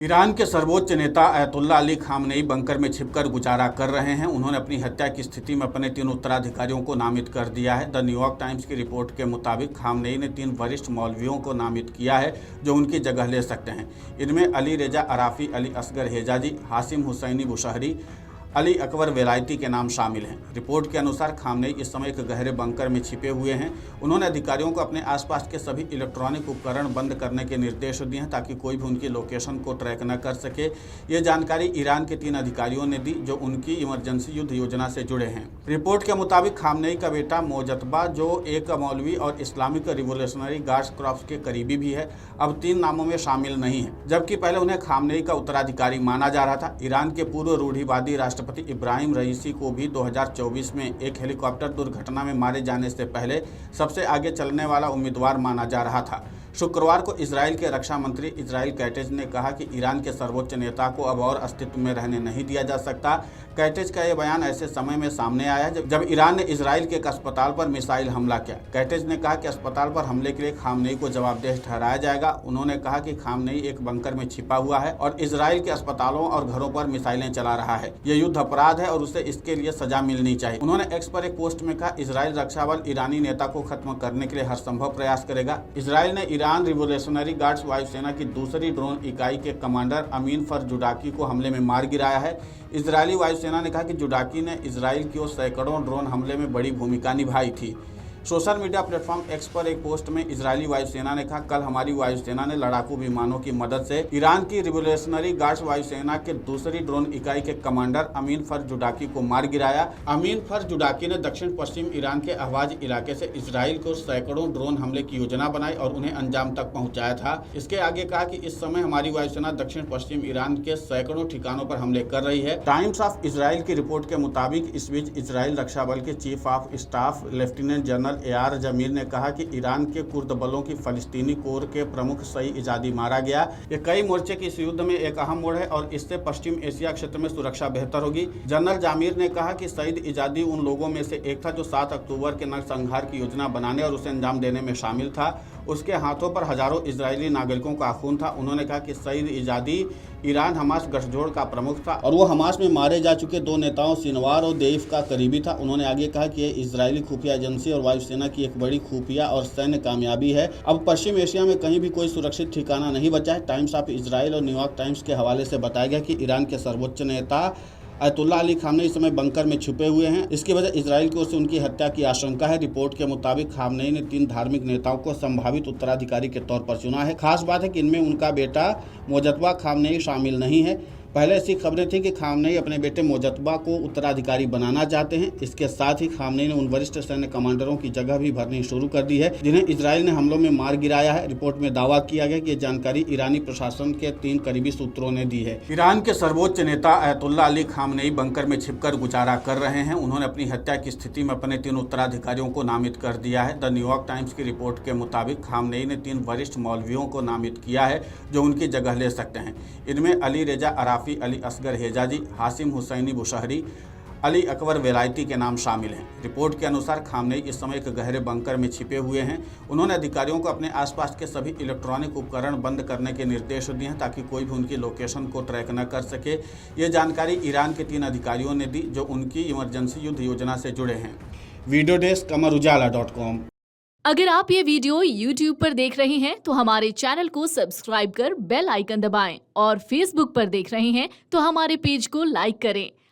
Iran के सर्वोच्च नेता अयतुल्ला अली खामनेई बंकर में छिपकर गुजारा कर रहे हैं। उन्होंने अपनी हत्या की स्थिति में अपने 3 उत्तराधिकारियों को नामित कर दिया है। द न्यूयॉर्क टाइम्स की रिपोर्ट के मुताबिक खामनेई ने 3 वरिष्ठ मौलवियों को नामित किया है जो उनकी जगह ले सकते हैं। इनमें अली रेजा अराफी, अली असगर हेजाजी, हाशिम हुसैनी बुशहरी, अली अकबर वेलायती के नाम शामिल हैं। रिपोर्ट के अनुसार खामनेई इस समय एक गहरे बंकर में छिपे हुए हैं। उन्होंने अधिकारियों को अपने आसपास के सभी इलेक्ट्रॉनिक उपकरण बंद करने के निर्देश दिए हैं ताकि कोई भी उनकी लोकेशन को ट्रैक न कर सके। ये जानकारी ईरान के 3 अधिकारियों ने दी जो उनकी इमरजेंसी युद्ध योजना से जुड़े हैं। रिपोर्ट के मुताबिक खामनेई का बेटा मोजतबा, जो एक मौलवी और इस्लामिक रिवोल्यूशनरी गार्ड्स क्रॉप्स के करीबी भी है, अब 3 नामों में शामिल नहीं है, जबकि पहले उन्हें खामनेई का उत्तराधिकारी माना जा रहा था। ईरान के पूर्व रूढ़िवादी राष्ट्रपति इब्राहिम रईसी को भी 2024 में एक हेलीकॉप्टर दुर्घटना में मारे जाने से पहले सबसे आगे चलने वाला उम्मीदवार माना जा रहा था। शुक्रवार को इजराइल के रक्षा मंत्री इजराइल कैटेज ने कहा कि ईरान के सर्वोच्च नेता को अब और अस्तित्व में रहने नहीं दिया जा सकता। कैटेज का यह बयान ऐसे समय में सामने आया जब ईरान ने इजराइल के एक अस्पताल पर मिसाइल हमला किया। कैटेज ने कहा कि अस्पताल पर हमले के लिए खामनेई को जवाबदेह ठहराया जाएगा। उन्होंने कहा कि खामनेई एक बंकर में छिपा हुआ है और इजराइल के अस्पतालों और घरों पर मिसाइलें चला रहा है। यह युद्ध अपराध है और उसे इसके लिए सजा मिलनी चाहिए। उन्होंने एक्स पर एक पोस्ट में कहा, इजराइल रक्षा बल ईरानी नेता को खत्म करने के लिए हर संभव प्रयास करेगा। इजराइल ने ईरान रिवोल्यूशनरी गार्ड्स वायुसेना की दूसरी ड्रोन इकाई के कमांडर अमीन फरजुडाकी को हमले में मार गिराया है। इजरायली वायुसेना ने कहा कि जुडाकी ने इजराइल की ओर सैकड़ों ड्रोन हमले में बड़ी भूमिका निभाई थी। सोशल मीडिया प्लेटफॉर्म एक्स पर एक पोस्ट में इजरायली वायुसेना ने कहा, कल हमारी वायुसेना ने लड़ाकू विमानों की मदद से ईरान की रिवोल्यूशनरी गार्ड्स वायुसेना के दूसरी ड्रोन इकाई के कमांडर अमीन फरजुडाकी को मार गिराया। अमीन फरजुडाकी ने दक्षिण पश्चिम ईरान के अहवाज इलाके से इजराइल को सैकड़ों ड्रोन हमले की योजना बनाई और उन्हें अंजाम तक पहुंचाया था। इसके आगे कहा कि इस समय हमारी वायुसेना दक्षिण पश्चिम ईरान के सैकड़ों ठिकानों पर हमले कर रही है। टाइम्स ऑफ इजराइल की रिपोर्ट के मुताबिक इस बीच इजराइल रक्षा बल के chief of staff lieutenant general Eyal Zamir ने कहा कि ईरान के कुर्द बलों की फलस्तीनी कोर के प्रमुख सईद इजादी मारा गया। ये कई मोर्चे की इस युद्ध में एक अहम मोड़ है और इससे पश्चिम एशिया क्षेत्र में सुरक्षा बेहतर होगी। जनरल जामिर ने कहा कि सईद इजादी उन लोगों में से एक था जो 7 अक्टूबर के नरसंहार की योजना बनाने और उसे अंजाम देने में शामिल था। उसके हाथों पर हजारों इजरायली नागरिकों का खून था। उन्होंने कहा कि सईद इजादी ईरान हमास गठजोड़ का प्रमुख था और वो हमास में मारे जा चुके 2 नेताओं सिनवार और देइफ का करीबी था। उन्होंने आगे कहा कि यह इजरायली खुफिया एजेंसी और वायुसेना की एक बड़ी खुफिया और सैन्य कामयाबी है। अब पश्चिम एशिया में कहीं भी कोई सुरक्षित ठिकाना नहीं बचा है। टाइम्स ऑफ इजराइल और न्यूयॉर्क टाइम्स के हवाले से बताया गया कि ईरान के सर्वोच्च नेता अयतुल्ला अली खामनेई इस समय बंकर में छुपे हुए हैं। इसकी वजह इजराइल की ओर से उनकी हत्या की आशंका है। रिपोर्ट के मुताबिक खामनेई ने 3 धार्मिक नेताओं को संभावित उत्तराधिकारी के तौर पर चुना है। खास बात है कि इनमें उनका बेटा मोजतबा खामनेई शामिल नहीं है। पहले ऐसी खबरें थी कि खामनेई अपने बेटे मोजतबा को उत्तराधिकारी बनाना चाहते हैं। इसके साथ ही खामनेई ने उन वरिष्ठ सैन्य कमांडरों की जगह भी भरनी शुरू कर दी है जिन्हें इजराइल ने हमलों में मार गिराया है। रिपोर्ट में दावा किया गया कि ये जानकारी ईरानी प्रशासन के 3 करीबी सूत्रों ने दी है। ईरान के सर्वोच्च नेता अयतुल्ला अली खामनेई बंकर में छिपकर गुजारा कर रहे हैं। उन्होंने अपनी हत्या की स्थिति में अपने 3 उत्तराधिकारियों को नामित कर दिया है। द न्यूयॉर्क टाइम्स की रिपोर्ट के मुताबिक खामनेई ने 3 वरिष्ठ मौलवियों को नामित किया है जो उनकी जगह ले सकते हैं। इनमें अली रेजा अराफी, अली असगर हेजाजी, हाशिम हुसैनी बुशहरी, अली अकबर वेलायती के नाम शामिल हैं। रिपोर्ट के अनुसार खामनेई इस समय एक गहरे बंकर में छिपे हुए हैं। उन्होंने अधिकारियों को अपने आसपास के सभी इलेक्ट्रॉनिक उपकरण बंद करने के निर्देश दिए हैं ताकि कोई भी उनकी लोकेशन को ट्रैक न कर सके। ये जानकारी ईरान के 3 अधिकारियों ने दी जो उनकी इमरजेंसी युद्ध योजना से जुड़े हैं। Video desk amarujala.com। अगर आप ये वीडियो YouTube पर देख रहे हैं तो हमारे चैनल को सब्सक्राइब कर बेल आइकन दबाएं और Facebook पर देख रहे हैं तो हमारे पेज को लाइक करें।